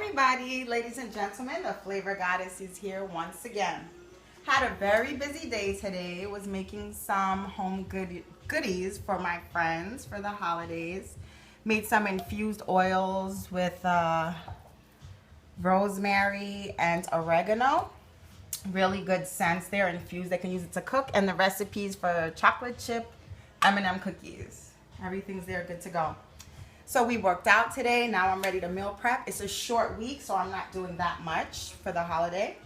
everybody, ladies and gentlemen, the Flavor Goddess is here once again. Had a very busy day today. Was making some home goodies for my friends for the holidays. Made some infused oils with rosemary and oregano. Really good scents. They're infused. They can use it to cook, and the recipes for chocolate chip M&M cookies. Everything's there, good to go. So we worked out today. Now I'm ready to meal prep. It's a short week, so I'm not doing that much for the holiday.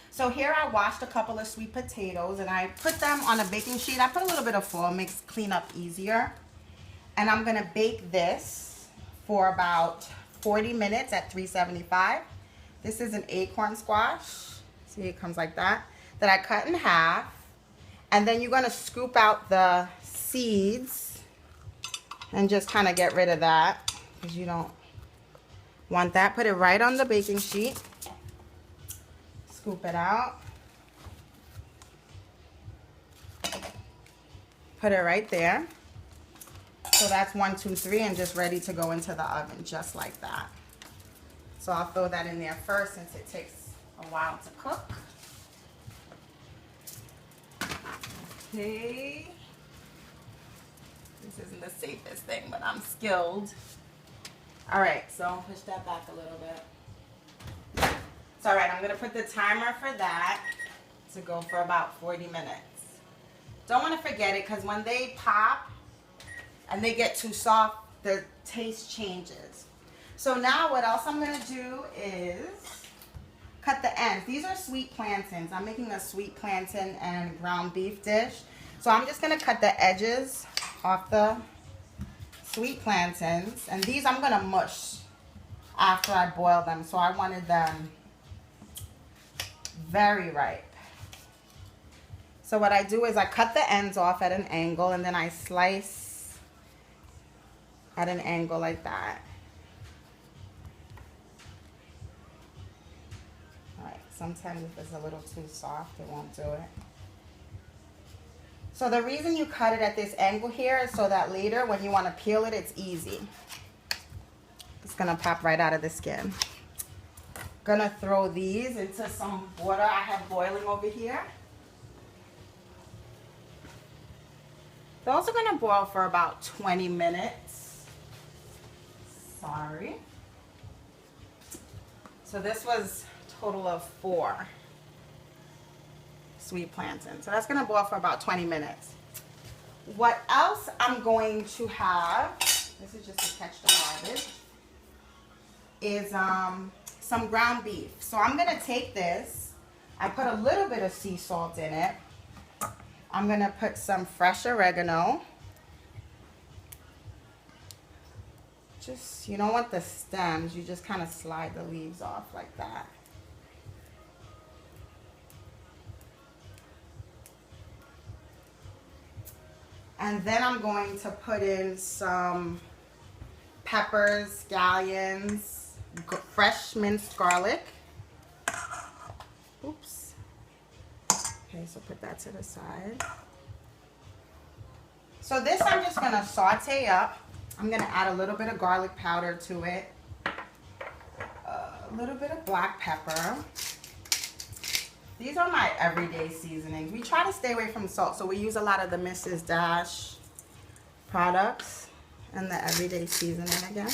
So here I washed a couple of sweet potatoes and I put them on a baking sheet. I put a little bit of foil, makes cleanup easier. And I'm gonna bake this for about 40 minutes at 375. This is an acorn squash. See, it comes like that I cut in half. And then you're gonna scoop out the seeds and just kind of get rid of that because you don't want that. Put it right on the baking sheet. Scoop it out. Put it right there. So that's 1, 2, 3, and just ready to go into the oven just like that. So I'll throw that in there first since it takes a while to cook. Okay. This isn't the safest thing, but I'm skilled. All right, so push that back a little bit. So all right, I'm gonna put the timer for that to go for about 40 minutes. Don't wanna forget it, because when they pop and they get too soft, the taste changes. So now what else I'm gonna do is cut the ends. These are sweet plantains. I'm making a sweet plantain and ground beef dish. So I'm just gonna cut the edges off the sweet plantains, and these I'm gonna mush after I boil them, so I wanted them very ripe. So what I do is I cut the ends off at an angle, and then I slice at an angle like that. All right, sometimes if it's a little too soft, it won't do it. So the reason you cut it at this angle here is so that later when you want to peel it, it's easy. It's going to pop right out of the skin. Gonna throw these into some water I have boiling over here. Those are going to boil for about 20 minutes. Sorry. So this was a total of 4. Sweet plantain. So that's going to boil for about 20 minutes. What else I'm going to have, this is just to catch the garbage, is some ground beef. So I'm going to take this. I put a little bit of sea salt in it. I'm going to put some fresh oregano. Just, you don't want the stems. You just kind of slide the leaves off like that. And then I'm going to put in some peppers, scallions, fresh minced garlic. Oops. Okay, so put that to the side. So this I'm just going to saute up. I'm going to add a little bit of garlic powder to it. A little bit of black pepper. These are my everyday seasonings. We try to stay away from salt, so we use a lot of the Mrs. Dash products and the everyday seasoning again.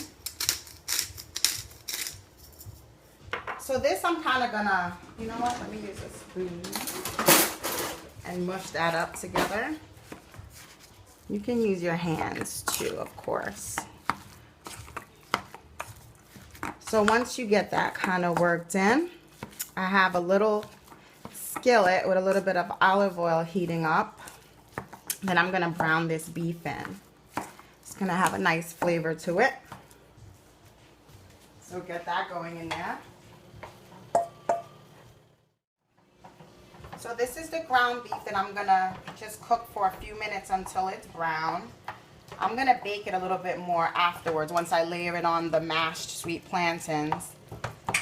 So this I'm kind of gonna, you know what, let me use a spoon and mush that up together. You can use your hands too, of course. So once you get that kind of worked in, I have a little skillet with a little bit of olive oil heating up. Then I'm gonna brown this beef in. It's gonna have a nice flavor to it. So get that going in there. So this is the ground beef that I'm gonna just cook for a few minutes until it's brown. I'm gonna bake it a little bit more afterwards once I layer it on the mashed sweet plantains.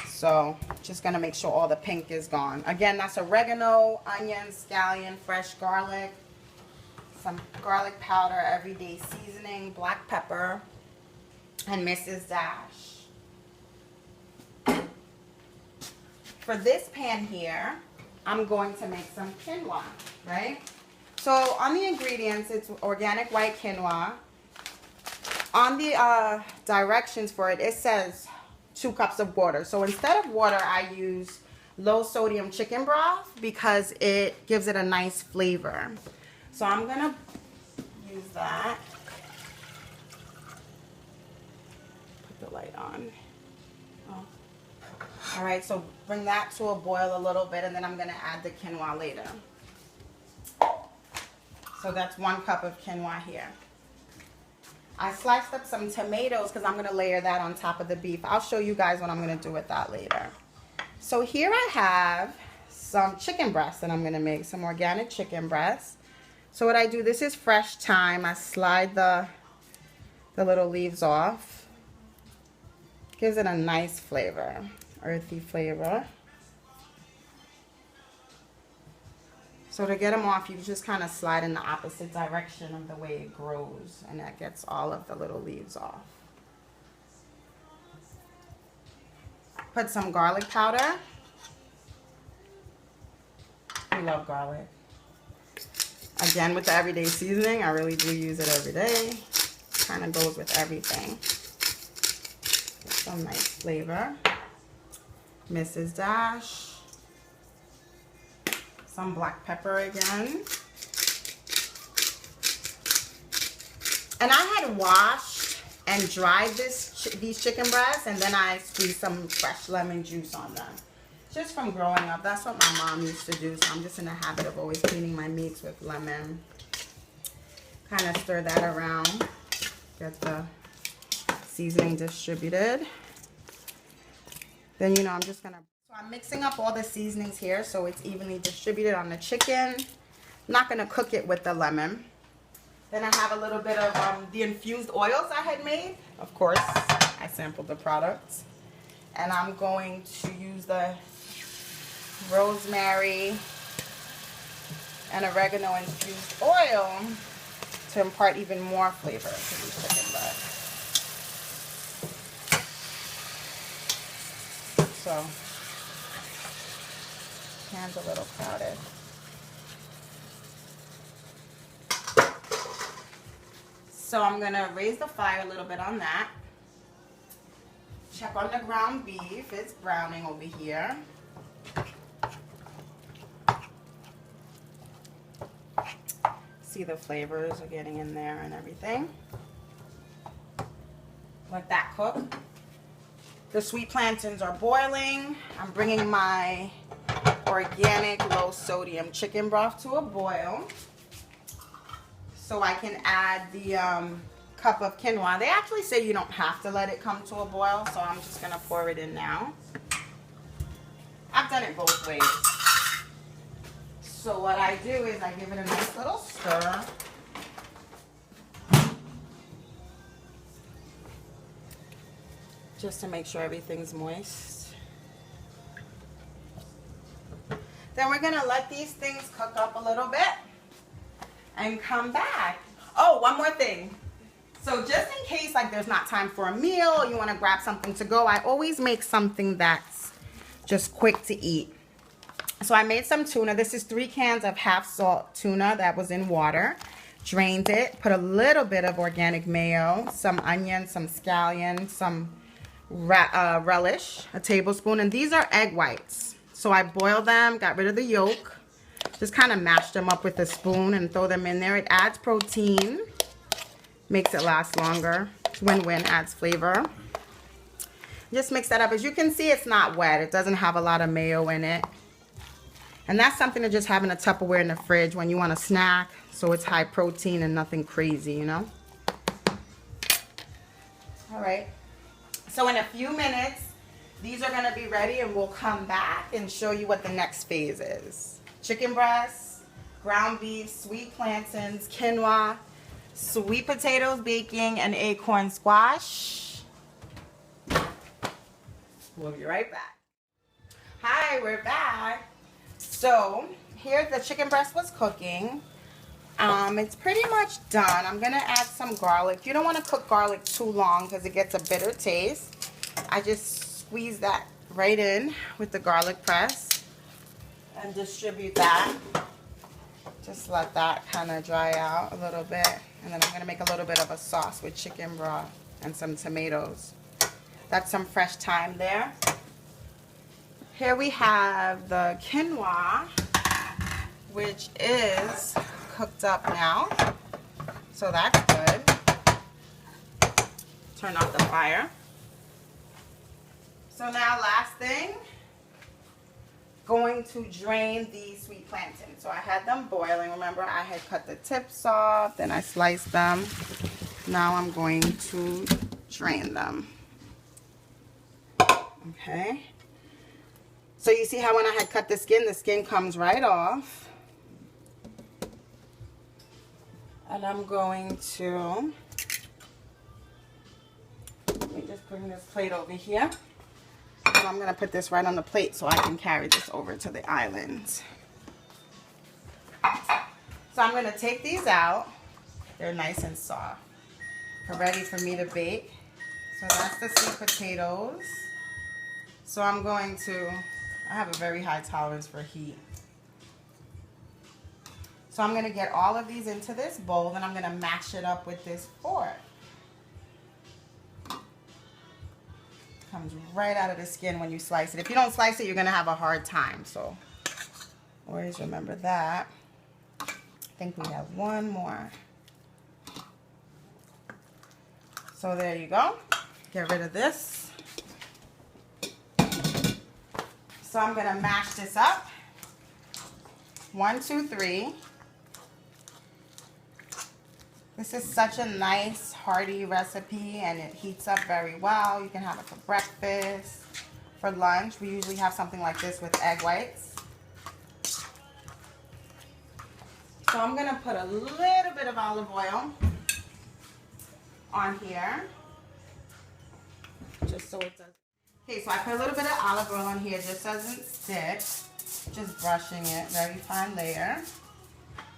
So just gonna make sure all the pink is gone. Again, that's oregano, onion, scallion, fresh garlic, some garlic powder, everyday seasoning, black pepper, and Mrs. Dash. for this pan here, I'm going to make some quinoa, right? So on the ingredients, it's organic white quinoa. On the directions for it, it says 2 cups of water. So instead of water, I use low sodium chicken broth because it gives it a nice flavor. So I'm gonna use that. Put the light on. Oh. All right, so bring that to a boil a little bit, and then I'm gonna add the quinoa later. So that's 1 cup of quinoa here. I sliced up some tomatoes because I'm gonna layer that on top of the beef. I'll show you guys what I'm gonna do with that later. So here I have some chicken breasts that I'm gonna make, some organic chicken breasts. So what I do, this is fresh thyme. I slide the little leaves off. Gives it a nice flavor, earthy flavor. So to get them off, you just kind of slide in the opposite direction of the way it grows, and that gets all of the little leaves off. Put some garlic powder. We love garlic. Again, with the everyday seasoning, I really do use it every day. Kind of goes with everything. Get some nice flavor. Mrs. Dash. Some black pepper again. And I had washed and dried these chicken breasts, and then I squeezed some fresh lemon juice on them. Just from growing up, that's what my mom used to do, so I'm just in the habit of always cleaning my meats with lemon. Kind of stir that around, get the seasoning distributed. Then, you know, I'm just gonna, so I'm mixing up all the seasonings here so it's evenly distributed on the chicken. I'm not gonna cook it with the lemon. Then I have a little bit of the infused oils I had made. Of course, I sampled the products. And I'm going to use the rosemary and oregano infused oil to impart even more flavor to these chicken breasts. So, pan's a little crowded. So I'm gonna raise the fire a little bit on that. Check on the ground beef, it's browning over here. See the flavors are getting in there and everything. Let that cook. The sweet plantains are boiling. I'm bringing my organic low sodium chicken broth to a boil so I can add the cup of quinoa. They actually say you don't have to let it come to a boil, so I'm just gonna pour it in now. I've done it both ways. So what I do is I give it a nice little stir. Just to make sure everything's moist. Then we're gonna let these things cook up a little bit and come back. Oh, one more thing. So just in case like there's not time for a meal or you want to grab something to go, I always make something that's just quick to eat. So I made some tuna. This is 3 cans of half salt tuna that was in water. Drained it, put a little bit of organic mayo, some onion, some scallion, some relish, a tablespoon, and these are egg whites. So I boiled them, got rid of the yolk, just kind of mashed them up with a spoon and throw them in there. It adds protein, makes it last longer. Win-win, adds flavor. Just mix that up. As you can see, it's not wet. It doesn't have a lot of mayo in it. And that's something to just have in a Tupperware in the fridge when you want a snack, so it's high protein and nothing crazy, you know? All right. So in a few minutes, these are gonna be ready and we'll come back and show you what the next phase is. Chicken breasts, ground beef, sweet plantains, quinoa, sweet potatoes baking, and acorn squash. We'll be right back. Hi, we're back. So here the chicken breast was cooking. It's pretty much done. I'm gonna add some garlic. You don't want to cook garlic too long because it gets a bitter taste. I just squeeze that right in with the garlic press and distribute that. Just let that kind of dry out a little bit. And then I'm going to make a little bit of a sauce with chicken broth and some tomatoes. That's some fresh thyme there. Here we have the quinoa, which is cooked up now. So that's good. Turn off the fire. So now last thing, going to drain these sweet plantains. So I had them boiling. Remember, I had cut the tips off, then I sliced them. Now I'm going to drain them. Okay. So you see how when I had cut the skin comes right off. And I'm going to, let me just bring this plate over here. And I'm going to put this right on the plate so I can carry this over to the island. So I'm going to take these out. They're nice and soft. They're ready for me to bake. So that's the sweet potatoes. So I'm going to, I have a very high tolerance for heat. So I'm going to get all of these into this bowl, and I'm going to mash it up with this fork. Comes right out of the skin when you slice it. If you don't slice it, you're going to have a hard time. So always remember that. I think we have one more. So there you go. Get rid of this. So I'm going to mash this up. 1, 2, 3. This is such a nice hearty recipe, and it heats up very well. You can have it for breakfast, for lunch. We usually have something like this with egg whites. So I'm going to put a little bit of olive oil on here, just so it doesn't. Okay, so I put a little bit of olive oil on here just so it doesn't stick. Just brushing it, very fine layer.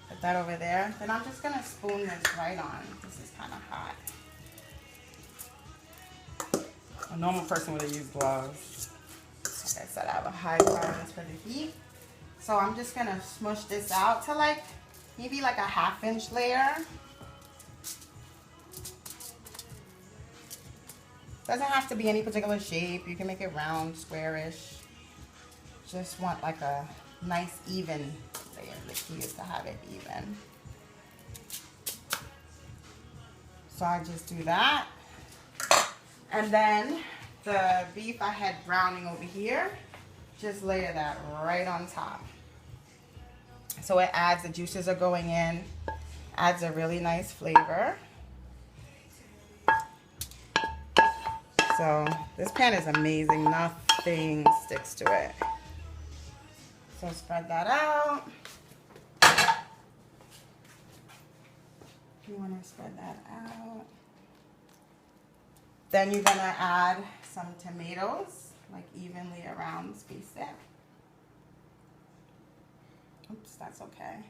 Put that over there. Then I'm just going to spoon this right on. This is kind of hot. A normal person would have used gloves. Like I said, I have a high tolerance for the heat. So I'm just going to smush this out to like, maybe like a 1/2 inch layer. Doesn't have to be any particular shape. You can make it round, squarish. Just want like a nice even layer. The key is to have it even. So I just do that. And then the beef I had browning over here, just layer that right on top. So it adds, the juices are going in, adds a really nice flavor. So this pan is amazing. Nothing sticks to it. So spread that out. You want to spread that out. Then you're going to add some tomatoes, like evenly around, space it. Oops, that's okay.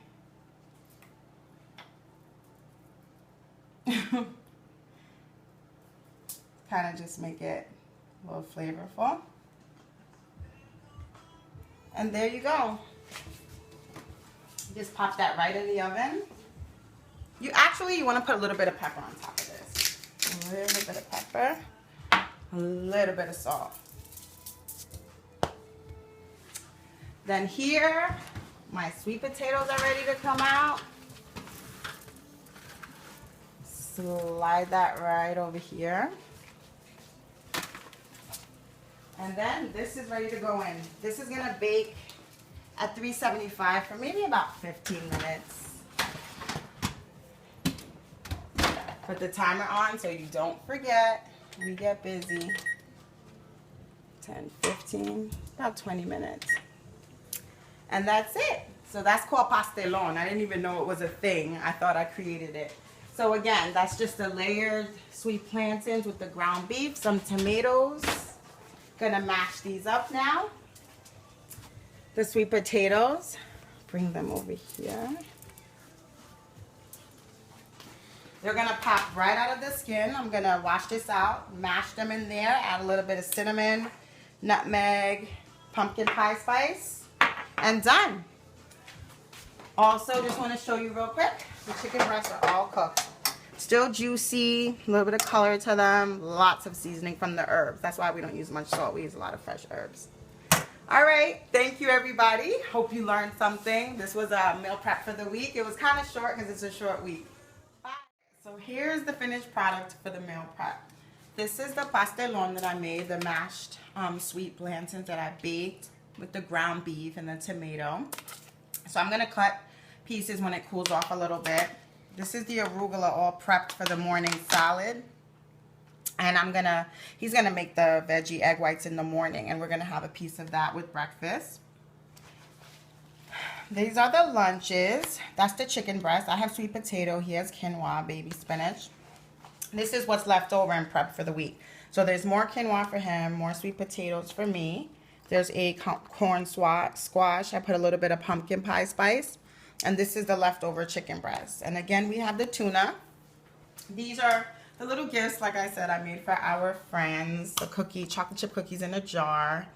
Kind of just make it a little flavorful. And there you go. Just pop that right in the oven. You want to put a little bit of pepper on top of this. A little bit of pepper, a little bit of salt. Then here, my sweet potatoes are ready to come out. Slide that right over here. And then this is ready to go in. This is gonna bake at 375 for maybe about 15 minutes. Put the timer on so you don't forget. We get busy. 10, 15, about 20 minutes. And that's it. So that's called pastelón. I didn't even know it was a thing. I thought I created it. So again, that's just the layered sweet plantains with the ground beef, some tomatoes. Gonna mash these up now. The sweet potatoes, bring them over here. They're gonna pop right out of the skin. I'm gonna wash this out, mash them in there, add a little bit of cinnamon, nutmeg, pumpkin pie spice, and done. Also, just want to show you real quick, the chicken breasts are all cooked. Still juicy, a little bit of color to them, lots of seasoning from the herbs. That's why we don't use much salt, we use a lot of fresh herbs. All right, thank you everybody. Hope you learned something. This was a meal prep for the week. It was kind of short because it's a short week. Bye. So here's the finished product for the meal prep. This is the pastelon that I made, the mashed sweet plantains that I baked with the ground beef and the tomato. So I'm gonna cut pieces when it cools off a little bit. This is the arugula all prepped for the morning salad. And he's gonna make the veggie egg whites in the morning, and we're gonna have a piece of that with breakfast. These are the lunches. That's the chicken breast. I have sweet potato. He has quinoa, baby spinach. This is what's left over and prep for the week. So there's more quinoa for him, more sweet potatoes for me. There's a corn squash. I put a little bit of pumpkin pie spice. And this is the leftover chicken breast. And again, we have the tuna. These are the little gifts, like I said, I made for our friends. The chocolate chip cookies in a jar.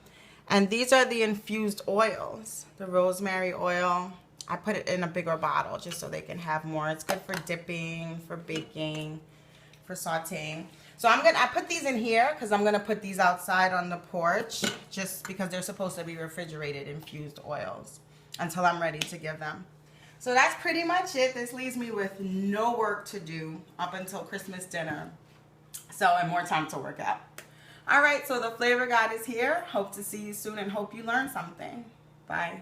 And these are the infused oils. The rosemary oil. I put it in a bigger bottle just so they can have more. It's good for dipping, for baking, for sauteing. So I put these in here because I'm going to put these outside on the porch just because they're supposed to be refrigerated infused oils until I'm ready to give them. So that's pretty much it. This leaves me with no work to do up until Christmas dinner. So, and more time to work out. All right, so the Flavor God is here. Hope to see you soon and hope you learned something. Bye.